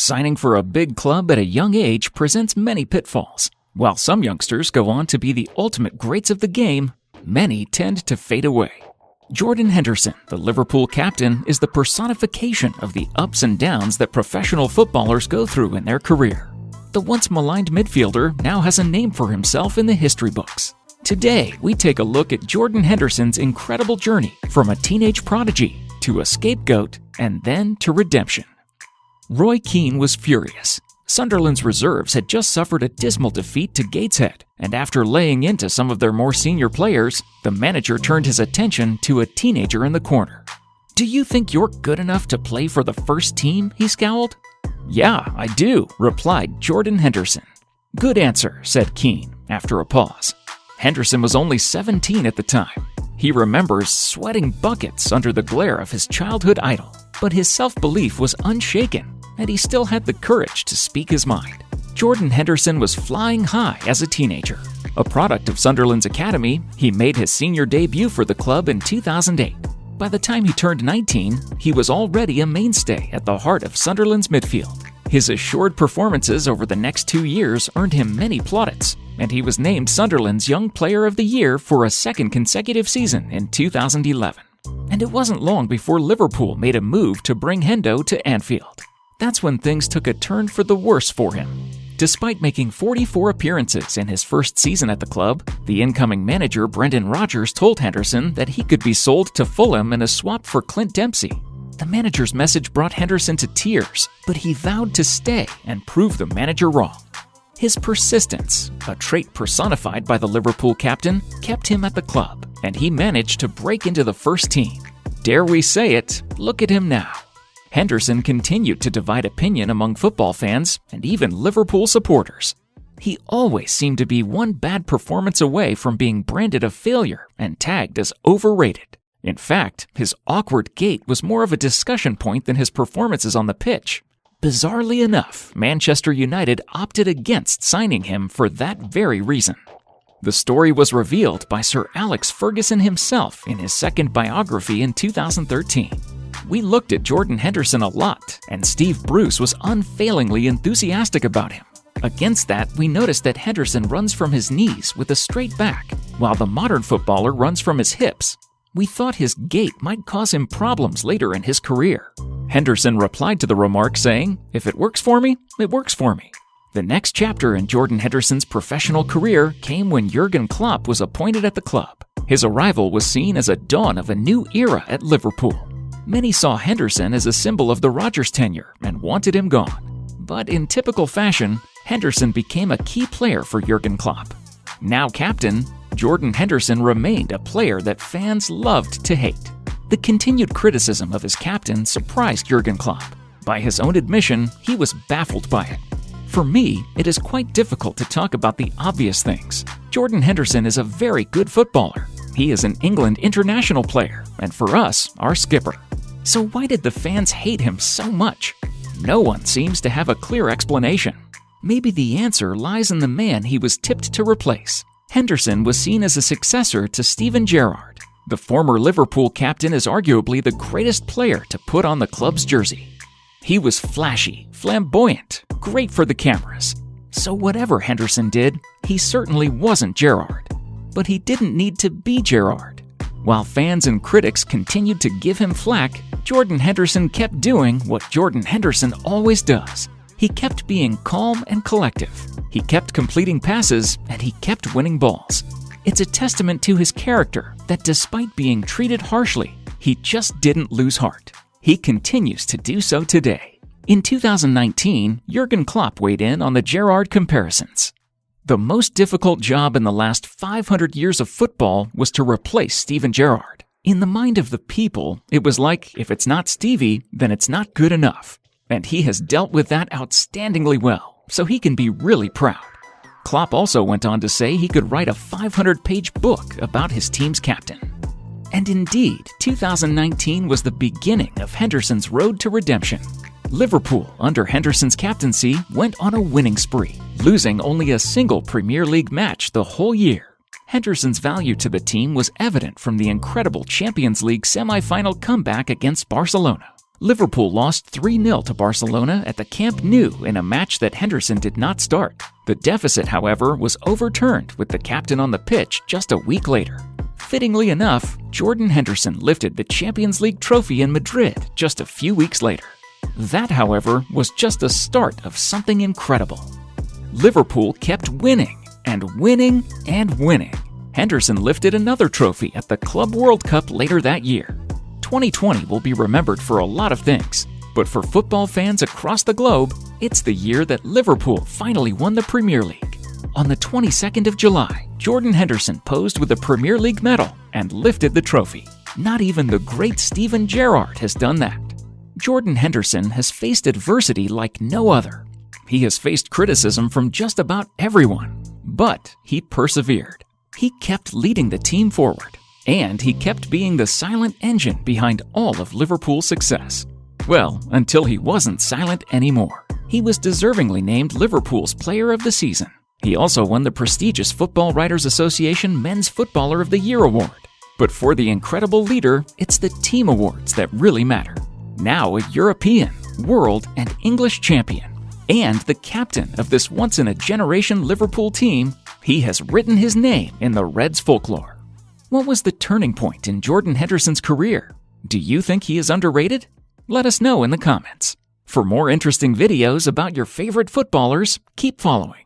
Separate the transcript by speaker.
Speaker 1: Signing for a big club at a young age presents many pitfalls. While some youngsters go on to be the ultimate greats of the game, many tend to fade away. Jordan Henderson, the Liverpool captain, is the personification of the ups and downs that professional footballers go through in their career. The once maligned midfielder now has a name for himself in the history books. Today, we take a look at Jordan Henderson's incredible journey from a teenage prodigy to a scapegoat and then to redemption. Roy Keane was furious. Sunderland's reserves had just suffered a dismal defeat to Gateshead, and after laying into some of their more senior players, the manager turned his attention to a teenager in the corner. "Do you think you're good enough to play for the first team?" he scowled. "Yeah, I do," replied Jordan Henderson. "Good answer," said Keane, after a pause. Henderson was only 17 at the time. He remembers sweating buckets under the glare of his childhood idol, but his self-belief was unshaken, and he still had the courage to speak his mind. Jordan Henderson was flying high as a teenager. A product of Sunderland's academy, he made his senior debut for the club in 2008. By the time he turned 19, he was already a mainstay at the heart of Sunderland's midfield. His assured performances over the next 2 years earned him many plaudits, and he was named Sunderland's Young Player of the Year for a second consecutive season in 2011. And it wasn't long before Liverpool made a move to bring Hendo to Anfield. That's when things took a turn for the worse for him. Despite making 44 appearances in his first season at the club, the incoming manager Brendan Rodgers told Henderson that he could be sold to Fulham in a swap for Clint Dempsey. The manager's message brought Henderson to tears, but he vowed to stay and prove the manager wrong. His persistence, a trait personified by the Liverpool captain, kept him at the club, and he managed to break into the first team. Dare we say it, look at him now. Henderson continued to divide opinion among football fans and even Liverpool supporters. He always seemed to be one bad performance away from being branded a failure and tagged as overrated. In fact, his awkward gait was more of a discussion point than his performances on the pitch. Bizarrely enough, Manchester United opted against signing him for that very reason. The story was revealed by Sir Alex Ferguson himself in his second biography in 2013. We looked at Jordan Henderson a lot, and Steve Bruce was unfailingly enthusiastic about him. Against that, we noticed that Henderson runs from his knees with a straight back, while the modern footballer runs from his hips. We thought his gait might cause him problems later in his career. Henderson replied to the remark saying, "If it works for me, it works for me." The next chapter in Jordan Henderson's professional career came when Jurgen Klopp was appointed at the club. His arrival was seen as a dawn of a new era at Liverpool. Many saw Henderson as a symbol of the Rodgers tenure and wanted him gone. But in typical fashion, Henderson became a key player for Jurgen Klopp. Now captain, Jordan Henderson remained a player that fans loved to hate. The continued criticism of his captain surprised Jurgen Klopp. By his own admission, he was baffled by it. For me, it is quite difficult to talk about the obvious things. Jordan Henderson is a very good footballer. He is an England international player, and for us, our skipper. So why did the fans hate him so much? No one seems to have a clear explanation. Maybe the answer lies in the man he was tipped to replace. Henderson was seen as a successor to Steven Gerrard. The former Liverpool captain is arguably the greatest player to put on the club's jersey. He was flashy, flamboyant, great for the cameras. So whatever Henderson did, he certainly wasn't Gerrard. But he didn't need to be Gerrard. While fans and critics continued to give him flack, Jordan Henderson kept doing what Jordan Henderson always does. He kept being calm and collective. He kept completing passes, and he kept winning balls. It's a testament to his character that despite being treated harshly, he just didn't lose heart. He continues to do so today. In 2019, Jurgen Klopp weighed in on the Gerrard comparisons. The most difficult job in the last 500 years of football was to replace Steven Gerrard. In the mind of the people, it was like, if it's not Stevie, then it's not good enough. And he has dealt with that outstandingly well, so he can be really proud. Klopp also went on to say he could write a 500-page book about his team's captain. And indeed, 2019 was the beginning of Henderson's road to redemption. Liverpool, under Henderson's captaincy, went on a winning spree, losing only a single Premier League match the whole year. Henderson's value to the team was evident from the incredible Champions League semi-final comeback against Barcelona. Liverpool lost 3-0 to Barcelona at the Camp Nou in a match that Henderson did not start. The deficit, however, was overturned with the captain on the pitch just a week later. Fittingly enough, Jordan Henderson lifted the Champions League trophy in Madrid just a few weeks later. That, however, was just the start of something incredible. Liverpool kept winning and winning and winning. Henderson lifted another trophy at the Club World Cup later that year. 2020 will be remembered for a lot of things, but for football fans across the globe, it's the year that Liverpool finally won the Premier League. On the 22nd of July, Jordan Henderson posed with a Premier League medal and lifted the trophy. Not even the great Steven Gerrard has done that. Jordan Henderson has faced adversity like no other. He has faced criticism from just about everyone, but he persevered. He kept leading the team forward, and he kept being the silent engine behind all of Liverpool's success. Well, until he wasn't silent anymore. He was deservingly named Liverpool's Player of the Season. He also won the prestigious Football Writers Association Men's Footballer of the Year award. But for the incredible leader, it's the team awards that really matter. Now a European, world, and English champion, and the captain of this once-in-a-generation Liverpool team, he has written his name in the Reds' folklore. What was the turning point in Jordan Henderson's career? Do you think he is underrated? Let us know in the comments. For more interesting videos about your favorite footballers, keep following.